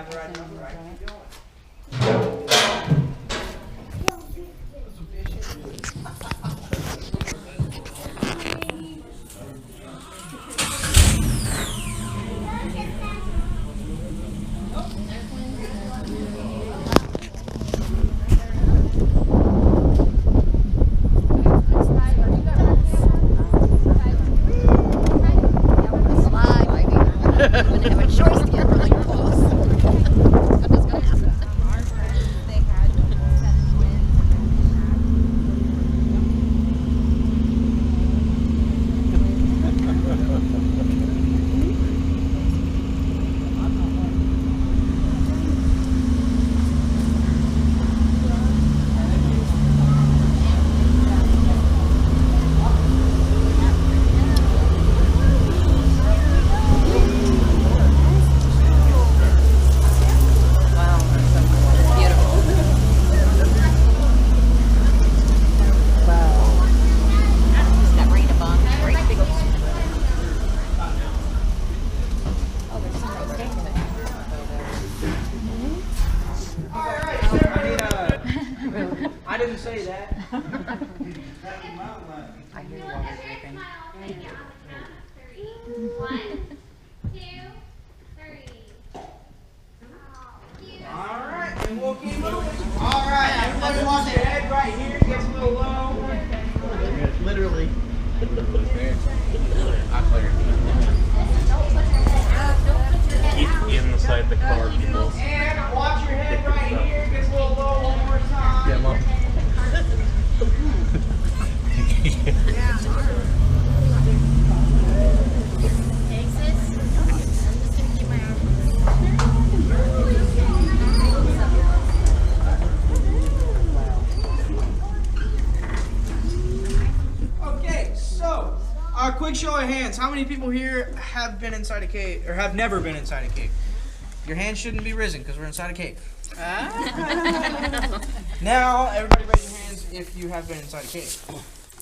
have the right number, right? Keep going. I didn't say that. I hear the water dripping. 1, 2, 3. Alright, and we'll keep moving. Alright, everybody watch your head right here. It gets a little low. Literally. Keep inside the car, people. And watch your head right here. It gets a little low one more time. Yeah, Mom. Okay, so quick show of hands. How many people here have been inside a cave or have never been inside a cave? Your hands shouldn't be risen because we're inside a cave. Now, everybody raise your hands if you have been inside a cave.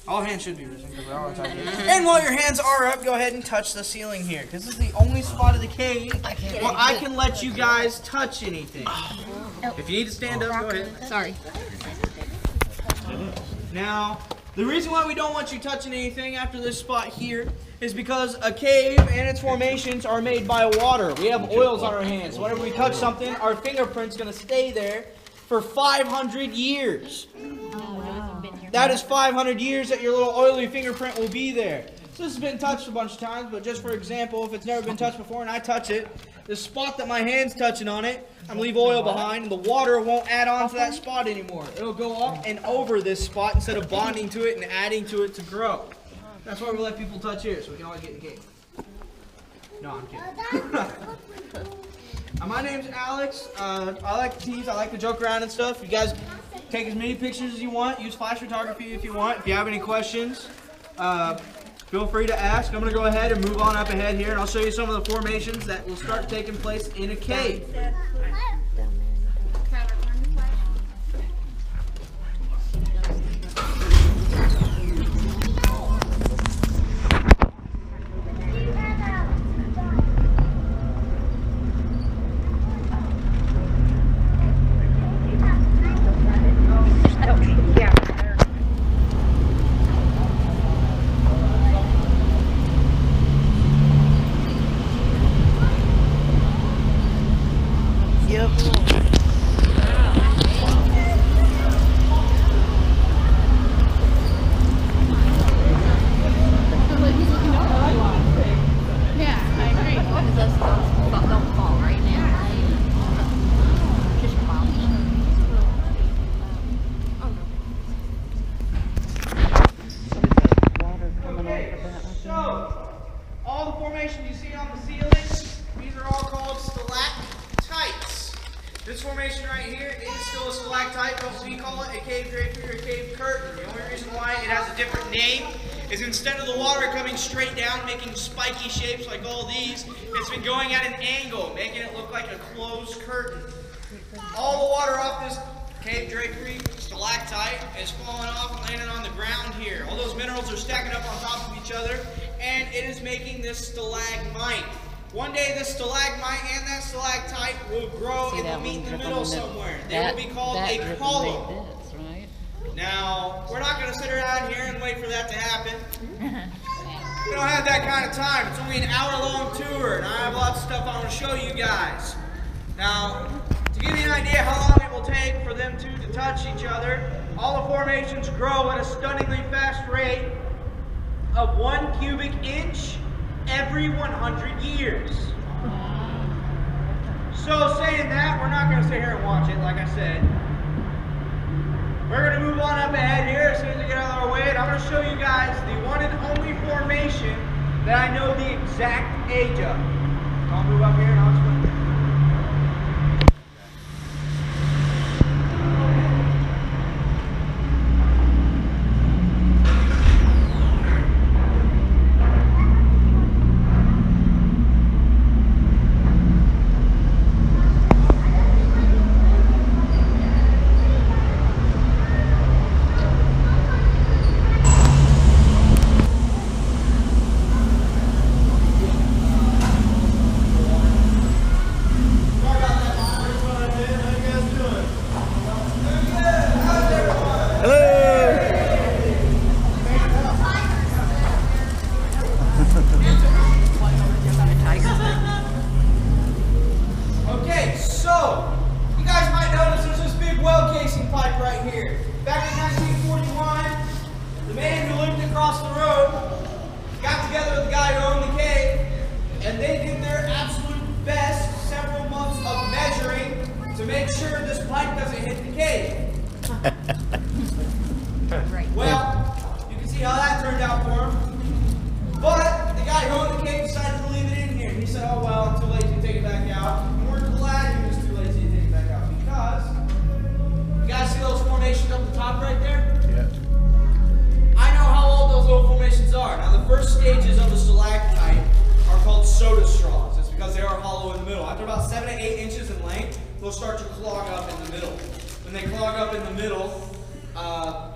All hands should be risen because we're all inside a cave. And while your hands are up, go ahead and touch the ceiling here because this is the only spot of the cave where I can let you guys touch anything. If you need to stand up, go ahead. Sorry. Now, the reason why we don't want you touching anything after this spot here is because a cave and its formations are made by water. We have oils on our hands. So whenever we touch something, our fingerprint's going to stay there for 500 years. That is 500 years that your little oily fingerprint will be there. So this has been touched a bunch of times, but just for example, if it's never been touched before and I touch it, the spot that my hand's touching on it, I'm going to leave oil behind, and the water won't add on to that spot anymore. It'll go up and over this spot instead of bonding to it and adding to it to grow. That's why we let people touch here, so we can always get in the cave. No, I'm kidding. My name's Alex. I like to tease, I like to joke around and stuff. You guys take as many pictures as you want. Use flash photography if you want. If you have any questions, feel free to ask. I'm going to go ahead and move on up ahead here, and I'll show you some of the formations that will start taking place in a cave. This formation right here is still a stalactite, but we call it a cave drapery or a cave curtain. The only reason why it has a different name is instead of the water coming straight down, making spiky shapes like all these, it's been going at an angle, making it look like a closed curtain. All the water off this cave drapery stalactite is falling off and landing on the ground here. All those minerals are stacking up on top of each other, and it is making this stalagmite. One day this stalagmite and that stalactite will grow and will meet in the middle somewhere. They will be called a column. Now, we're not going to sit around here and wait for that to happen. We don't have that kind of time. It's only an hour-long tour, and I have lots of stuff I want to show you guys. Now, to give you an idea how long it will take for them two to touch each other, all the formations grow at a stunningly fast rate of 1 cubic inch every 100 years. So saying that, we're not going to sit here and watch it, like I said. We're going to move on up ahead here as soon as we get out of our way, and I'm going to show you guys the one and only formation that I know the exact age of. I'll move up here and I'll explain. Okay, so you guys might notice there's this big well casing pipe right here. Back in 1941, the man who lived across the road got together with the guy who owned the cave, and they did their absolute best, several months of measuring to make sure this pipe doesn't hit the cave. Well, you can see how that turned out for him. But the guy who owned the cave decided to leave it in here. He said, oh well, I'm too lazy to take it back out. And we're glad he was too lazy to take it back out because you guys see those formations up the top right there? Yeah. I know how old those little formations are. Now the first stages of a stalactite are called soda straws. It's because they are hollow in the middle. After about 7 to 8 inches in length, they'll start to clog up in the middle. When they clog up in the middle,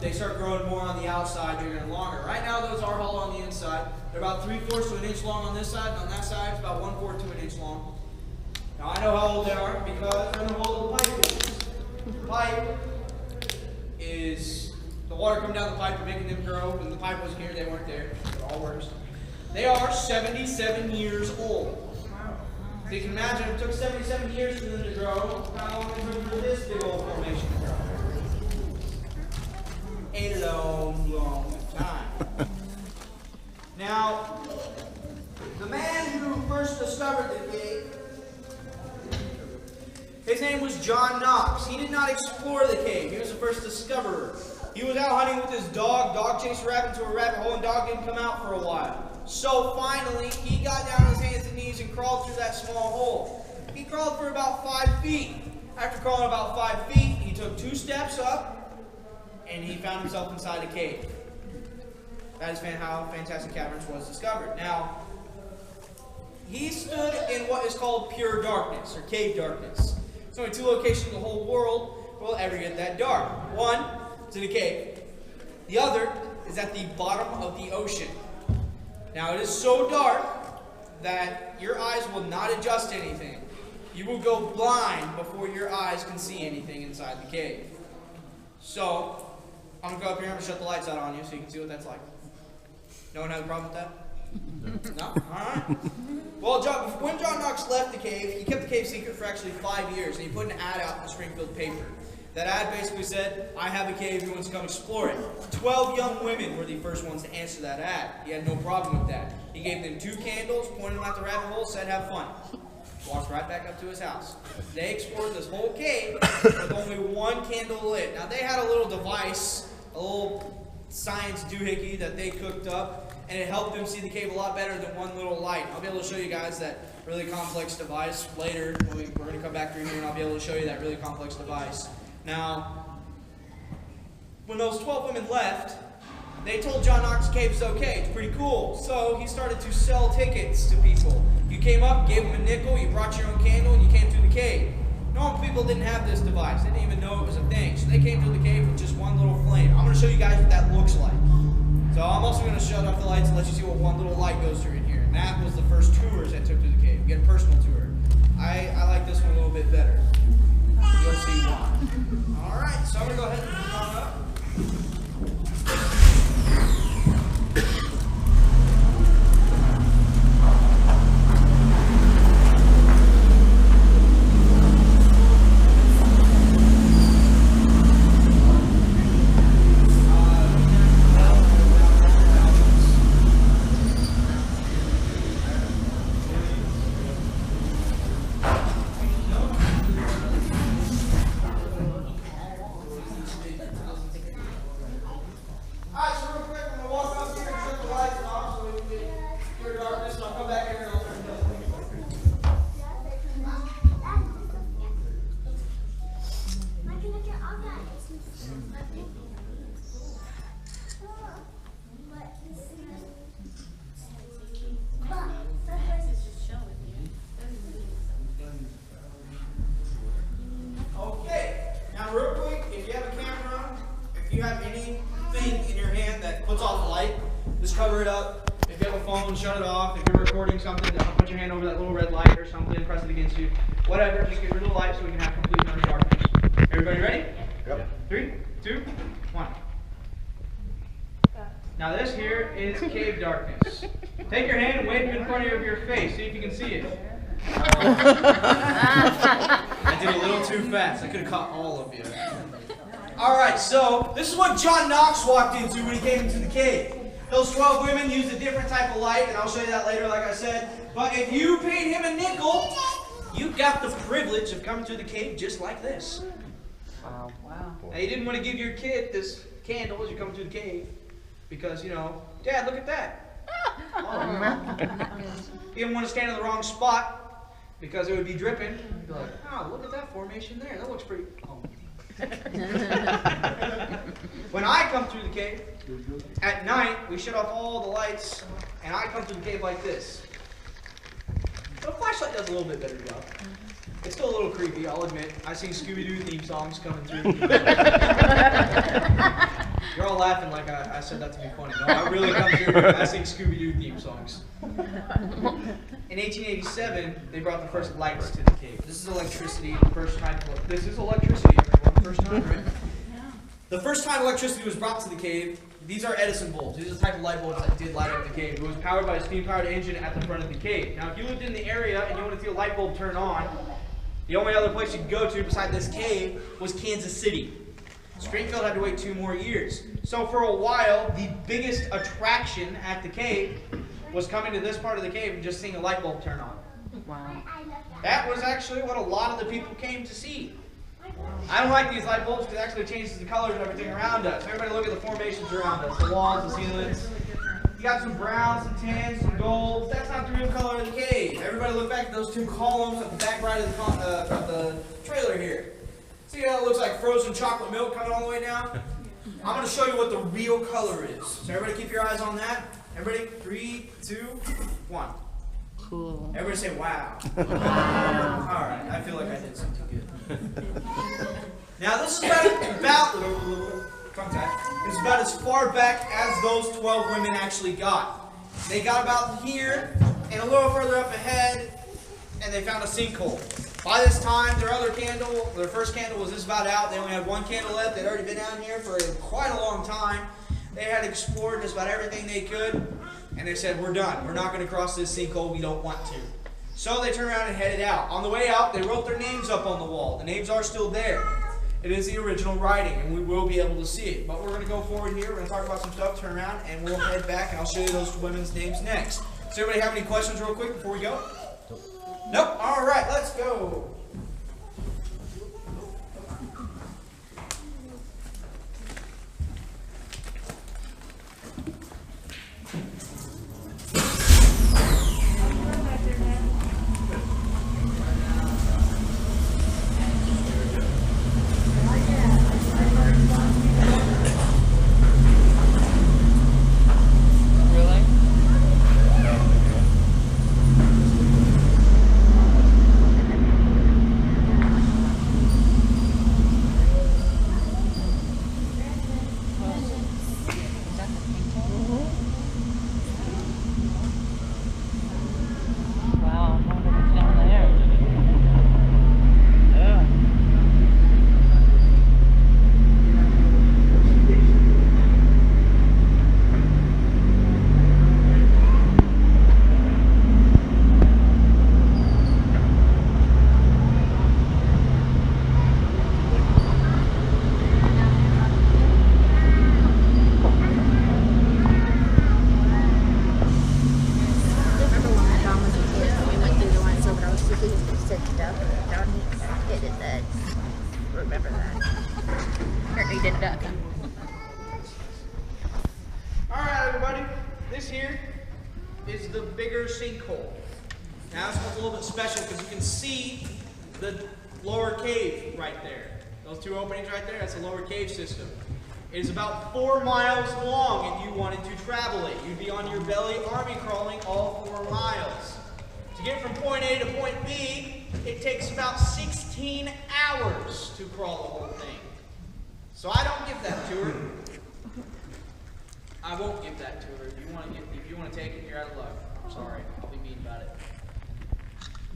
they start growing more on the outside, bigger and longer. Right now, those are hollow on the inside. They're about 3/4 to an inch long on this side, and on that side, it's about 1/4 to an inch long. Now, I know how old they are because I know how old the pipe is. The pipe is the water coming down the pipe and making them grow. When the pipe wasn't here, they weren't there. It all works. They are 77 years old. So you can imagine if it took 77 years for them to grow, how long it took for this big old formation to grow. A long, long time. Now, the man who first discovered the cave, his name was John Knox. He did not explore the cave. He was the first discoverer. He was out hunting with his dog. Dog chased a rabbit into a rabbit hole, and dog didn't come out for a while. So finally, he got down on his hands and knees and crawled through that small hole. He crawled for about 5 feet. After crawling about 5 feet, he took 2 steps up, and he found himself inside a cave. That is how Fantastic Caverns was discovered. Now, he stood in what is called pure darkness, or cave darkness. There's only 2 locations in the whole world will ever get that dark. One is in a cave. The other is at the bottom of the ocean. Now, it is so dark that your eyes will not adjust to anything. You will go blind before your eyes can see anything inside the cave. So, I'm going to go up here and I'm going to shut the lights out on you so you can see what that's like. No one has a problem with that? No? Alright. Well, when John Knox left the cave, he kept the cave secret for actually 5 years, and he put an ad out in the Springfield paper. That ad basically said, I have a cave, who wants to come explore it? 12 young women were the first ones to answer that ad. He had no problem with that. He gave them 2 candles, pointed them out the rabbit hole, said have fun. Walked right back up to his house. They explored this whole cave with only 1 candle lit. Now they had a little device, a little science doohickey that they cooked up, and it helped them see the cave a lot better than 1 little light. I'll be able to show you guys that really complex device later. We're going to come back through here and I'll be able to show you that really complex device. Now, when those 12 women left, they told John Knox the cave is okay, it's pretty cool. So he started to sell tickets to people. You came up, gave them a nickel, you brought your own candle, and you came through the cave. Normal people didn't have this device. They didn't even know it was a thing. So they came through the cave with just 1 little flame. I'm going to show you guys what that looks like. So I'm also going to shut off the lights and let you see what 1 little light goes through in here. And that was the first tours I took to the cave. You get a personal tour. I like this one a little bit better. Okay, now real quick, if you have a camera, if you have anything in your hand that puts off the light, just cover it up. If you have a phone, shut it off. If you're recording something, put your hand over that little red light or something, press it against you. Whatever, just get rid of the light so we can have complete utter darkness. Everybody ready? Yep. 3, 2, 1. Now this here is cave darkness. Take your hand and wave it in front of your face. See if you can see it. I did a little too fast. I could have caught all of you. Alright, so this is what John Knox walked into when he came into the cave. Those 12 women used a different type of light, and I'll show you that later, like I said. But if you paid him a nickel, you got the privilege of coming to the cave just like this. Wow. Now, you didn't want to give your kid this candle as you come to the cave because, you know, Dad, look at that. You didn't want to stand in the wrong spot because it would be dripping. You'd be like, oh, look at that formation there. That looks pretty. Oh. When I come through the cave, at night, we shut off all the lights, and I come through the cave like this. But a flashlight does a little bit better job. It's still a little creepy, I'll admit. I sing Scooby-Doo theme songs coming through. You're all laughing like I said that to be funny. No, I really come through and I sing Scooby-Doo theme songs. In 1887, they brought the first lights to the cave. This is electricity, the first time. This is electricity, everyone. First time, right? The first time electricity was brought to the cave, these are Edison bulbs. These are the type of light bulbs that did light up the cave. It was powered by a steam-powered engine at the front of the cave. Now, if you lived in the area and you wanted to see a light bulb turn on, the only other place you could go to beside this cave was Kansas City. Springfield had to wait 2 more years. So for a while, the biggest attraction at the cave was coming to this part of the cave and just seeing a light bulb turn on. Wow. That was actually what a lot of the people came to see. I don't like these light bulbs because it actually changes the colors of everything around us. Everybody look at the formations around us, the walls, the ceilings. You got some browns, some tans, some golds. That's not the real color of the cave. Everybody look back at those 2 columns at the back right of the trailer here. See how it looks like frozen chocolate milk coming all the way down? I'm going to show you what the real color is. So everybody keep your eyes on that. Everybody, 3, 2, 1. Cool. Everybody say wow. Alright, I feel like I did something good. Now this is about it's about as far back as those 12 women actually got. They got about here and a little further up ahead, and they found a sinkhole. By this time, their first candle was just about out. They only had 1 candle left. They'd already been down here for quite a long time. They had explored just about everything they could, and they said, we're done. We're not going to cross this sinkhole. We don't want to. So they turned around and headed out. On the way out, they wrote their names up on the wall. The names are still there. It is the original writing, and we will be able to see it. But we're going to go forward here. We're going to talk about some stuff, turn around, and we'll head back, and I'll show you those women's names next. Does everybody have any questions real quick before we go? Nope. All right, let's go. Alright everybody, this here is the bigger sinkhole. Now this one's a little bit special because you can see the lower cave right there. Those 2 openings right there, that's the lower cave system. It is about 4 miles long if you wanted to travel it. You'd be on your belly army crawling all 4 miles. To get from point A to point B, it takes about 16 hours to crawl the whole thing. So I don't give that to her. I won't give that to her. If you want to take it, you're out of luck. I'm sorry. I'll be mean about it.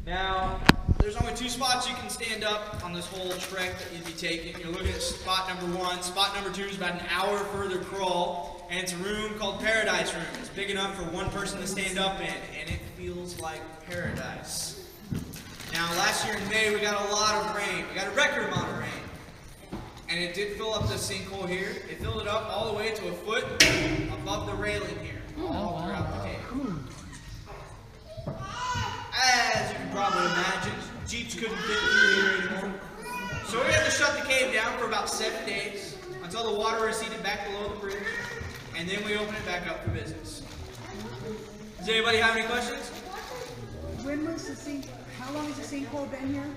Now, there's only 2 spots you can stand up on this whole trek that you'd be taking. You're looking at spot number 1. Spot number 2 is about an hour further crawl, and it's a room called Paradise Room. It's big enough for 1 person to stand up in, and it feels like paradise. Now, last year in May, we got a lot of rain. We got a record amount of rain. And it did fill up this sinkhole here. It filled it up all the way to a foot above the railing here, all throughout the cave. As you can probably imagine, Jeeps couldn't fit through here anymore. So we had to shut the cave down for about 7 days until the water receded back below the bridge, and then we opened it back up for business. Does anybody have any questions? When was the sink? How long has the sinkhole been here?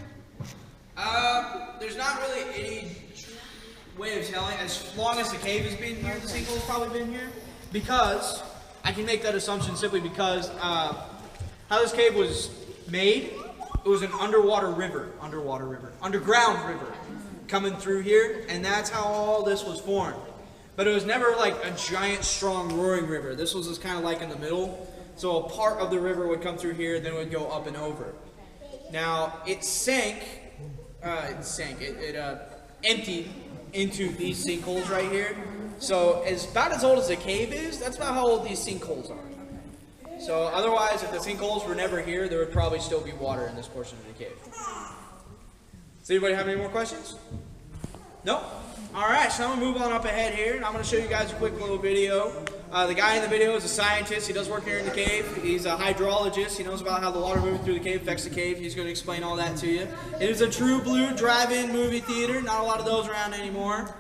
There's not really any way of telling. As long as the cave has been here, the sinkhole's probably been here. Because, I can make that assumption simply because how this cave was made, it was an underground river coming through here, and that's how all this was formed. But it was never like a giant, strong, roaring river. This was just kind of like in the middle. So a part of the river would come through here, then it would go up and over. Now, it emptied into these sinkholes right here. So it's about as old as the cave is. That's about how old these sinkholes are. So otherwise, if the sinkholes were never here, there would probably still be water in this portion of the cave. Does anybody have any more questions? Nope. All right, so I'm gonna move on up ahead here, and I'm gonna show you guys a quick little video. The guy in the video is a scientist. He does work here in the cave. He's a hydrologist. He knows about how the water moving through the cave affects the cave. He's going to explain all that to you. It is a true blue drive-in movie theater. Not a lot of those around anymore.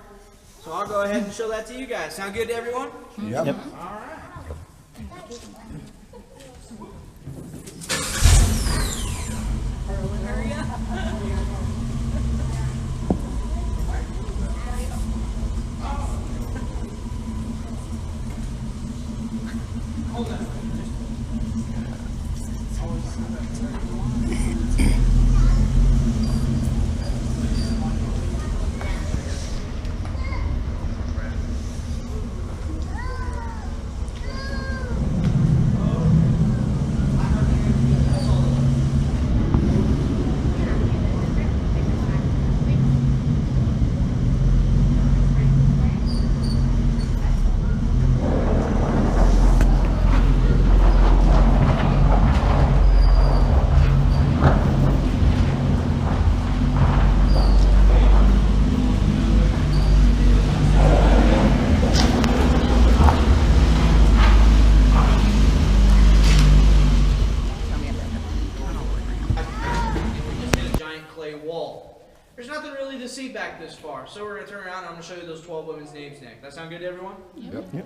So I'll go ahead and show that to you guys. Sound good to everyone? Yep. All right. Hold on. There's nothing really to see back this far, so we're going to turn around and I'm going to show you those 12 women's names next. That sound good to everyone? Yep. Yep.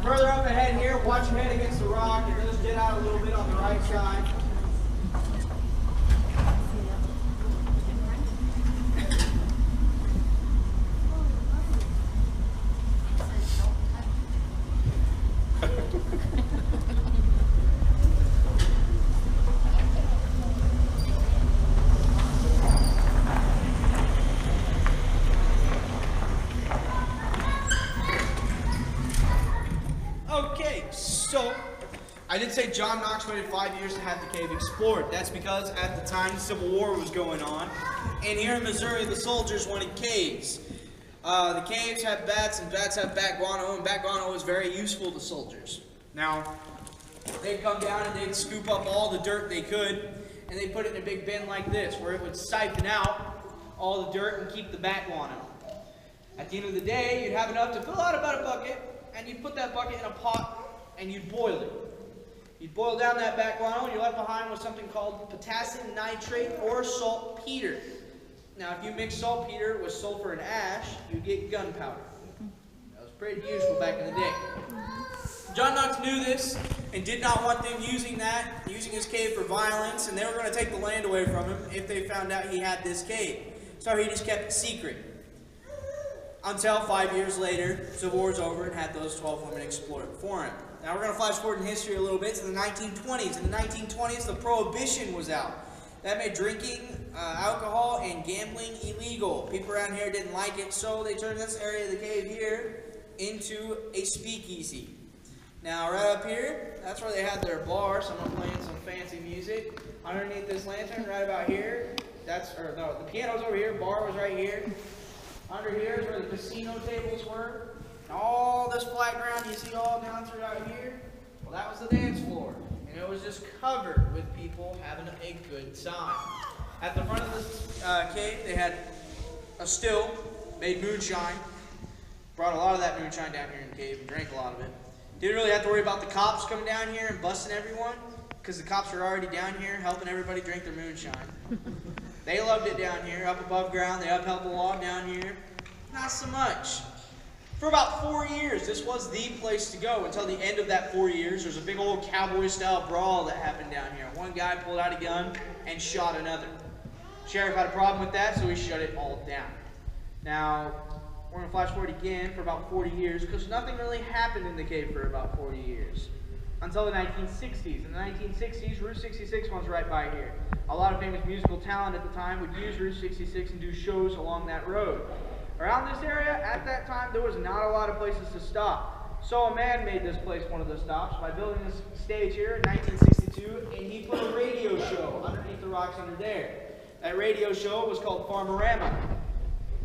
Further up ahead here, watch your head against the rock. It does jet out a little bit on the right side. Okay, so I did say John Knox waited 5 years to have the cave explored. That's because at the time the Civil War was going on, and here in Missouri the soldiers wanted caves. The caves have bats, and bats have bat guano, and bat guano was very useful to soldiers. Now, they'd come down and they'd scoop up all the dirt they could, and they'd put it in a big bin like this, where it would siphon out all the dirt and keep the bat guano. At the end of the day, you'd have enough to fill out about a bucket, and you'd put that bucket in a pot, and you'd boil it. You'd boil down that bat guano, and you're left behind with something called potassium nitrate or saltpeter. Now, if you mix saltpeter with sulfur and ash, you get gunpowder. That was pretty useful back in the day. John Knox knew this and did not want them using his cave for violence, and they were going to take the land away from him if they found out he had this cave. So he just kept it secret. Until 5 years later, Civil War's over and had those 12 women explore it for him. Now we're going to flash forward in history a little bit to the 1920s. In the 1920s, the Prohibition was out. That made drinking, alcohol, and gambling illegal. People around here didn't like it, so they turned this area of the cave here into a speakeasy. Now right up here, that's where they had their bar. Someone playing some fancy music. Underneath this lantern, right about here, the piano's over here, bar was right here. Under here is where the casino tables were. And all this flat ground you see all down throughout here, well, that was the dance floor. And it was just covered with people having a good time. At the front of this cave, they had a still, made moonshine. Brought a lot of that moonshine down here in the cave and drank a lot of it. Didn't really have to worry about the cops coming down here and busting everyone, because the cops were already down here helping everybody drink their moonshine. They loved it down here, up above ground. They upheld the law down here. Not so much. For about 4 years, this was the place to go until the end of that 4 years. There's a big old cowboy-style brawl that happened down here. One guy pulled out a gun and shot another. Sheriff had a problem with that, so he shut it all down. Now, we're going to flash forward again for about 40 years, because nothing really happened in the cave for about 40 years. Until the 1960s. In the 1960s, Route 66 was right by here. A lot of famous musical talent at the time would use Route 66 and do shows along that road. Around this area, at that time, there was not a lot of places to stop. So a man made this place one of the stops by building this stage here in 1962, and he put a radio show underneath the rocks under there. That radio show was called Farmerama.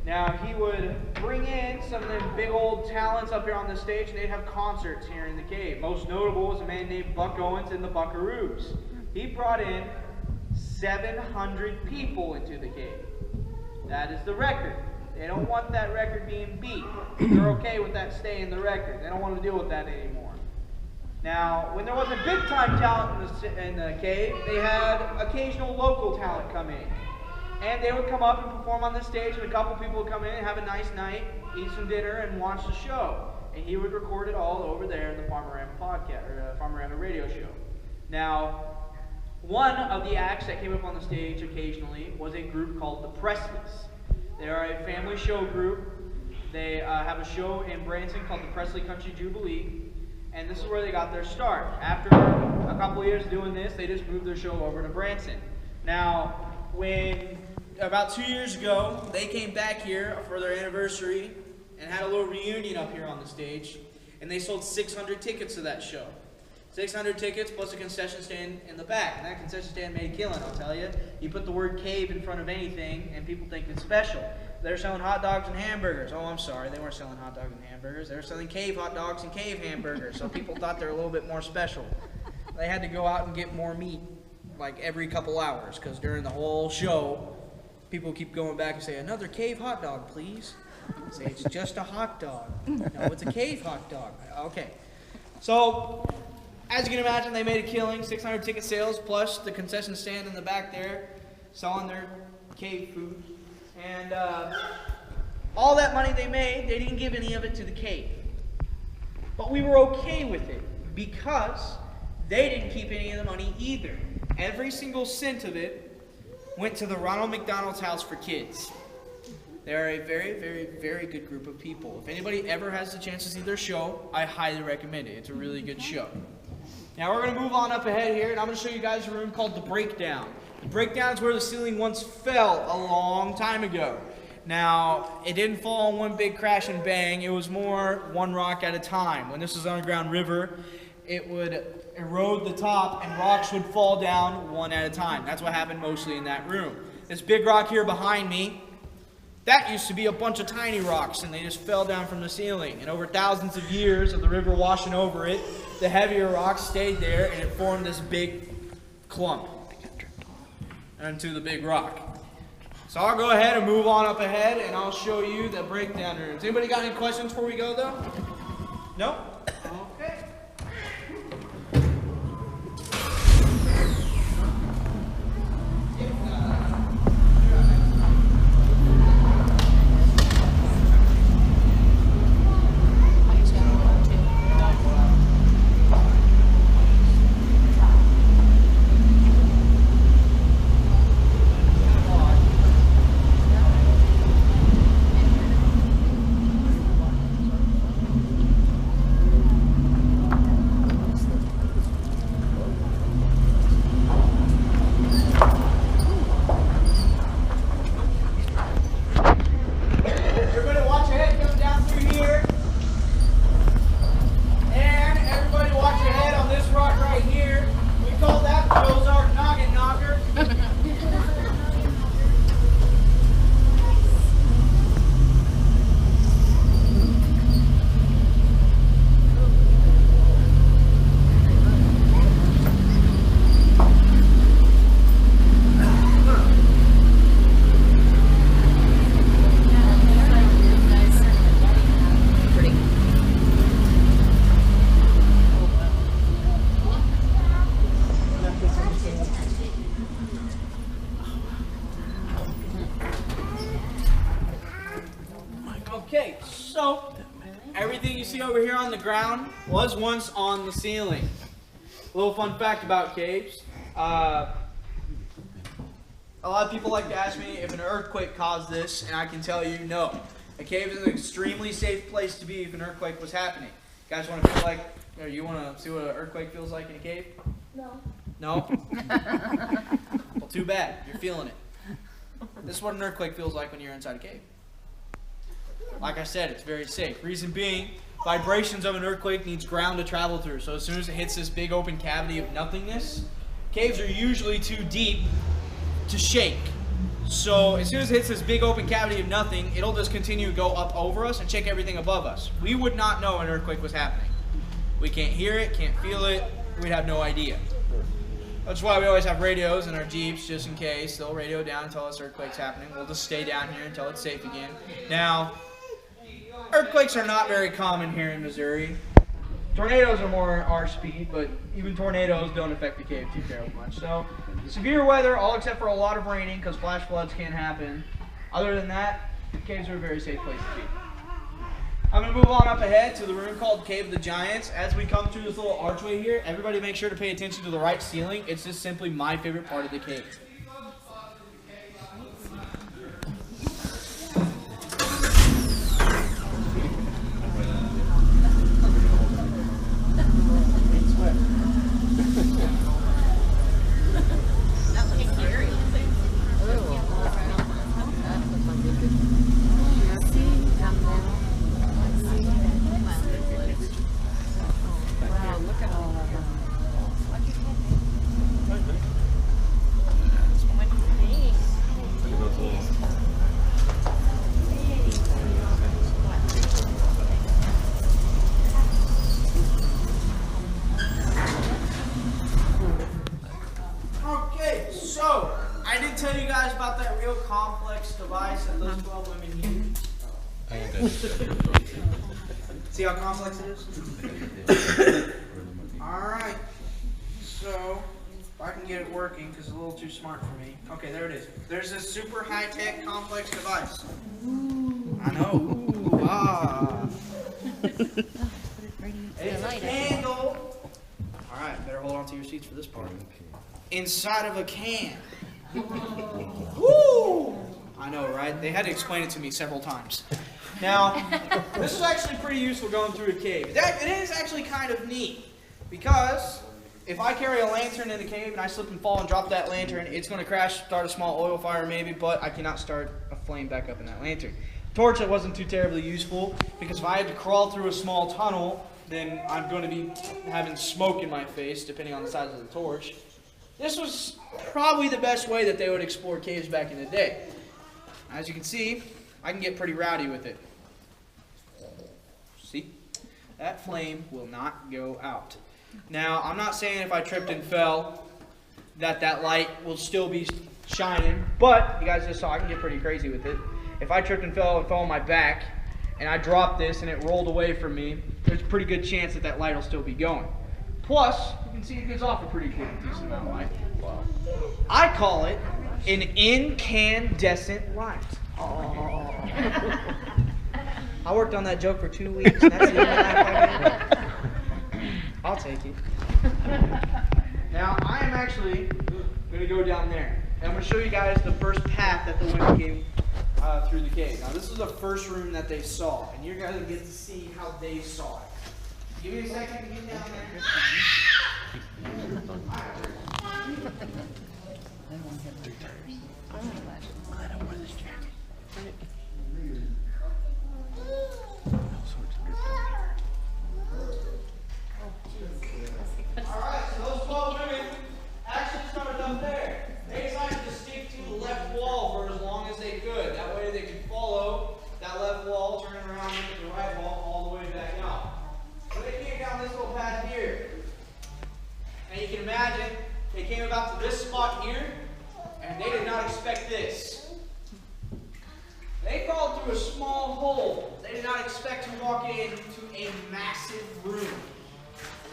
Now, he would bring in some of the big old talents up here on the stage, and they'd have concerts here in the cave. Most notable was a man named Buck Owens and the Buckaroos. He brought in 700 people into the cave. That is the record. They don't want that record being beat. They're okay with that staying the record. They don't want to deal with that anymore. Now, when there wasn't big-time talent in the cave, they had occasional local talent come in. And they would come up and perform on the stage, and a couple people would come in and have a nice night, eat some dinner, and watch the show. And he would record it all over there in the Farmerama podcast, or Farmerama radio show. Now, one of the acts that came up on the stage occasionally was a group called the Presleys. They are a family show group. They have a show in Branson called the Presley Country Jubilee, and this is where they got their start. After a couple years doing this, they just moved their show over to Branson. Now, when about 2 years ago, they came back here for their anniversary and had a little reunion up here on the stage, and they sold 600 tickets to that show. 600 tickets plus a concession stand in the back. And that concession stand made a killing, I'll tell you. You put the word cave in front of anything, and people think it's special. They're selling hot dogs and hamburgers. Oh, I'm sorry, they weren't selling hot dogs and hamburgers. They were selling cave hot dogs and cave hamburgers, so people thought they were a little bit more special. They had to go out and get more meat, like every couple hours, because during the whole show, people keep going back and say, another cave hot dog, please. Say, it's just a hot dog. No, it's a cave hot dog. Okay. So, as you can imagine, they made a killing, 600 ticket sales, plus the concession stand in the back there, selling their cave food. And all that money they made, they didn't give any of it to the cave. But we were okay with it because they didn't keep any of the money either. Every single cent of it went to the Ronald McDonald's House for Kids. They're a very, very, very good group of people. If anybody ever has the chance to see their show, I highly recommend it. It's a really good show. Now we're going to move on up ahead here, and I'm going to show you guys a room called the Breakdown. The Breakdown is where the ceiling once fell a long time ago. Now, it didn't fall in one big crash and bang. It was more one rock at a time. When this was an underground river, it would erode the top, and rocks would fall down one at a time. That's what happened mostly in that room. This big rock here behind me, that used to be a bunch of tiny rocks, and they just fell down from the ceiling. And over thousands of years of the river washing over it, the heavier rocks stayed there, and it formed this big clump into the big rock. So I'll go ahead and move on up ahead, and I'll show you the breakdown rooms. Anybody got any questions before we go, though? No? Okay. Okay, so everything you see over here on the ground was once on the ceiling. A little fun fact about caves. A lot of people like to ask me if an earthquake caused this, and I can tell you no. A cave is an extremely safe place to be if an earthquake was happening. You guys want to feel like, or you want to see what an earthquake feels like in a cave? No. No? Well, too bad. You're feeling it. This is what an earthquake feels like when you're inside a cave. Like I said, it's very safe. Reason being, vibrations of an earthquake needs ground to travel through. So as soon as it hits this big open cavity of nothingness, caves are usually too deep to shake. So as soon as it hits this big open cavity of nothing, it'll just continue to go up over us and shake everything above us. We would not know an earthquake was happening. We can't hear it, can't feel it, we'd have no idea. That's why we always have radios in our Jeeps, just in case. They'll radio down and tell us earthquake's happening. We'll just stay down here until it's safe again. Now, earthquakes are not very common here in Missouri. Tornadoes are more our speed, but even tornadoes don't affect the cave too terribly much. So, severe weather, all except for a lot of raining, because flash floods can happen. Other than that, caves are a very safe place to be. I'm going to move on up ahead to the room called Cave of the Giants. As we come through this little archway here, everybody make sure to pay attention to the right ceiling. It's just simply my favorite part of the cave. See how complex it is? Alright, so if I can get it working, because it's a little too smart for me. Okay, there it is. There's this super high-tech complex device. I know. Ooh, ah. All right, better hold on to your seats for this part. Inside of a can. Woo! I know, right? They had to explain it to me several times. Now, this is actually pretty useful going through a cave. It is actually kind of neat because if I carry a lantern in a cave and I slip and fall and drop that lantern, it's going to crash, start a small oil fire maybe, but I cannot start a flame back up in that lantern. Torch, it wasn't too terribly useful because if I had to crawl through a small tunnel, then I'm going to be having smoke in my face depending on the size of the torch. This was probably the best way that they would explore caves back in the day. As you can see, I can get pretty rowdy with it. See? That flame will not go out. Now, I'm not saying if I tripped and fell that that light will still be shining, but you guys just saw I can get pretty crazy with it. If I tripped and fell on my back and I dropped this and it rolled away from me, there's a pretty good chance that that light will still be going. Plus, you can see it gives off a pretty good decent amount of light. Wow. I call it an incandescent light. Oh. I worked on that joke for 2 weeks. And that's the only laugh I get. I'll take it. Now, I am actually going to go down there. And I'm going to show you guys the first path that the wind came through the cave. Now, this is the first room that they saw. And you're going to get to see how they saw it. Give me a second to get down there. I don't wear this jacket. Alright, so those 12 women actually started up there. They decided to stick to the left wall for as long as they could. That way they could follow that left wall, turn around, look at the right wall, all the way back out. So they came down this little path here. And you can imagine, they came about to this spot here, and they did not expect this. They crawled through a small hole. They did not expect to walk into a massive room.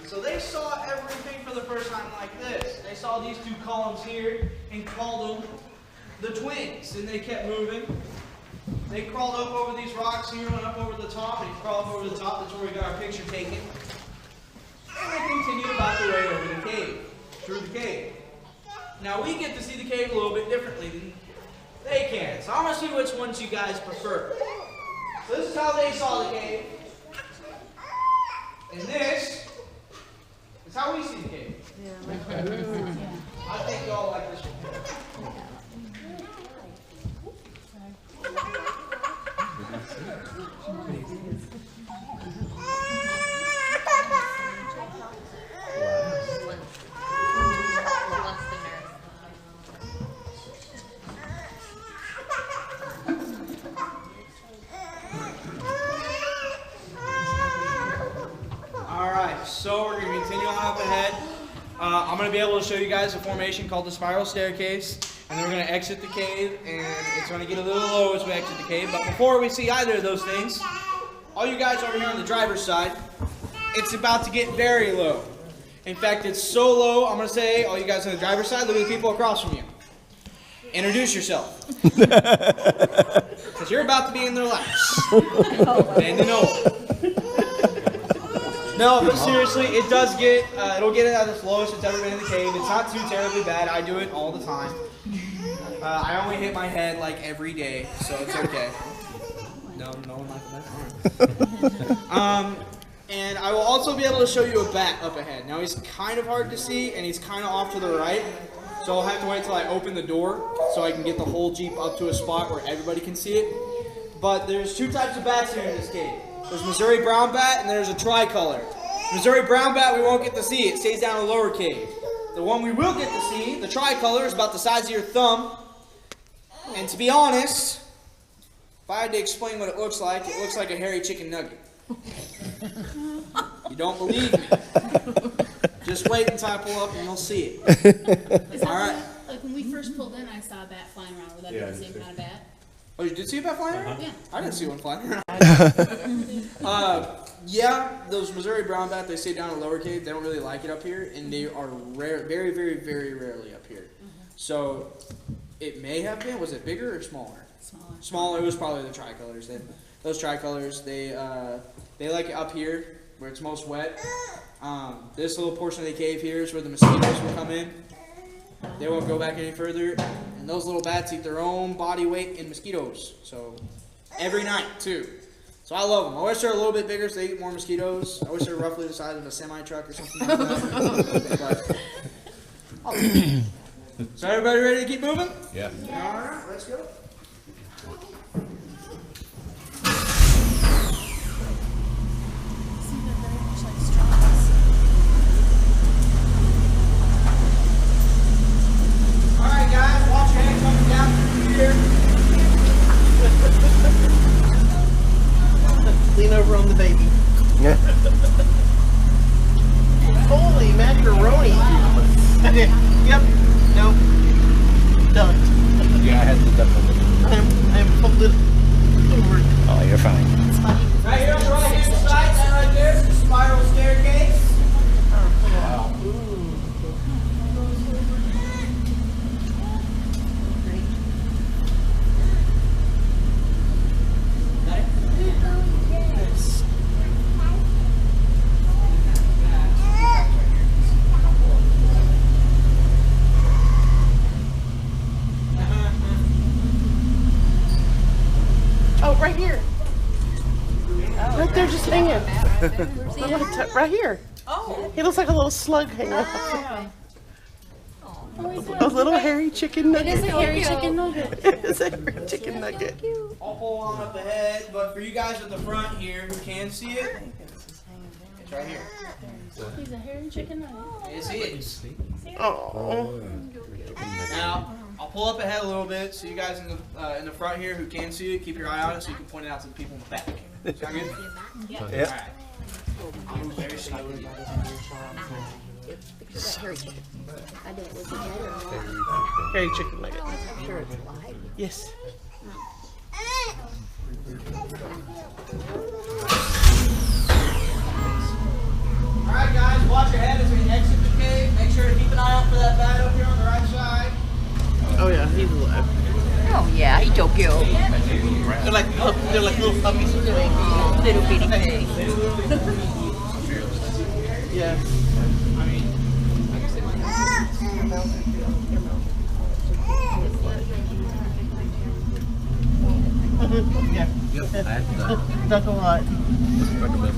So they saw everything for the first time like this. They saw these two columns here and called them the twins. And they kept moving. They crawled up over these rocks here, went up over the top, and crawled over the top. That's where we got our picture taken. And they continued about the way over the cave, through the cave. Now we get to see the cave a little bit differently than they can. So I'm going to see which ones you guys prefer. So this is how they saw the cave. And this is how we see the cave. I think y'all like this one. So we're going to continue on up ahead. I'm going to be able to show you guys a formation called the spiral staircase. And then we're going to exit the cave, and it's going to get a little low as we exit the cave. But before we see either of those things, all you guys over here on the driver's side, it's about to get very low. In fact, it's so low, I'm going to say, all you guys on the driver's side, look at the people across from you. Introduce yourself. Because you're about to be in their laps. Bending over. No, but seriously, it does get, it'll get it at its lowest it's ever been in the cave. It's not too terribly bad. I do it all the time. I only hit my head like every day, so it's okay. No one liked that. And I will also be able to show you a bat up ahead. Now he's kind of hard to see, and he's kind of off to the right. So I'll have to wait till I open the door so I can get the whole Jeep up to a spot where everybody can see it. But there's two types of bats here in this cave. There's Missouri brown bat and there's a tricolor. Missouri brown bat we won't get to see. It stays down in the lower cave. The one we will get to see, the tricolor, is about the size of your thumb. And to be honest, if I had to explain what it looks like a hairy chicken nugget. You don't believe me? Just wait until I pull up and you'll see it. All right. Like when we first pulled in, I saw a bat flying around. Would that be the same kind of bat? Oh, you did see a bat flying around? Yeah. I didn't see one flying around. Yeah, those Missouri brown bat, they stay down in the lower cave. They don't really like it up here, and they are rare, very, very, very rarely up here. So it may have been. Was it bigger or smaller? Smaller. Smaller. It was probably the tricolors. Those tricolors, they like it up here where it's most wet. This little portion of the cave here is where the mosquitoes will come in. They won't go back any further. And those little bats eat their own body weight in mosquitoes. So every night too. So I love them. I wish they're a little bit bigger so they eat more mosquitoes. I wish they were roughly the size of a semi-truck or something like that. So everybody ready to keep moving? Yeah. Alright, let's go. See, they're very much like straws. Alright guys, watch your head coming down through here. Lean over on the baby. Holy macaroni. Yep. Nope. Done. Yeah, I had to definitely. I am pulled it over. Oh, you're fine. Right here on the right hand side, that right there is the spiral staircase. Oh, right here. Right there, just hanging. Right here. Oh. He looks like a little slug hanging off. A little hairy chicken nugget. It is a hairy chicken nugget. It is a hairy chicken nugget. I'll pull on up the head, but for you guys at the front here who can see it, it's right here. He's a hairy chicken nugget. Yes, he is. Oh. Now, I'll pull up ahead a little bit so you guys in the front here who can see it, keep your eye on it so you can point it out to the people in the back. Sound good? Yeah. Alright. I'll move very slowly. Hairy chicken nugget. Yes. Alright guys, watch your head as we exit the cave. Make sure to keep an eye out for that bat up here on the right side. Oh yeah, he's alive. Oh yeah, he don't kill. They're like little puppies. Little bitty thing. Yeah. Yeah. Yep, I had to. Duck a lot. Recommend.